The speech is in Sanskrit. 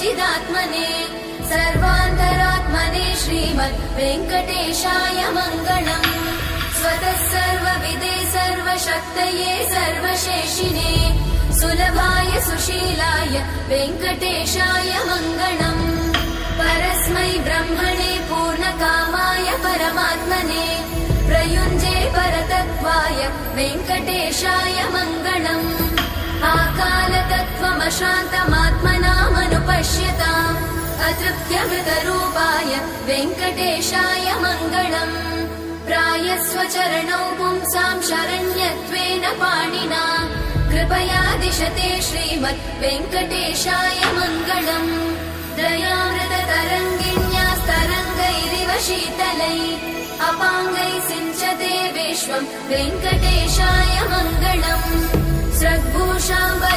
चिदात्मने सर्वान्तरात्मने श्रीमद् वेङ्कटेशाय मङ्गलम्। स्वतः सर्वविदे सर्वशक्तये सर्वशेषिणे सुलभाय सुशीलाय वेङ्कटेशाय मङ्गलम्। परस्मै ब्रह्मणे पूर्णकामाय परमात्मने प्रयुञ्जे परतत्त्वाय वेङ्कटेशाय मङ्गलम्। आकालतत्त्वमशान्तमात्मनामनुपश्यताम् अतृप्त्यमृतरूपाय वेङ्कटेशाय मङ्गलम्। प्रायस्वचरणौ पुंसां शरण्यत्वेन पाणिना कृपया दिशते श्रीमद् वेङ्कटेशाय मङ्गलम्। दयामृततरङ्गिण्यास्तरङ्गैरिव शीतलै अपाङ्गै सिञ्चते विश्वं वेङ्कटेशाय मङ्गलम्। स्रग्भूषाम्ब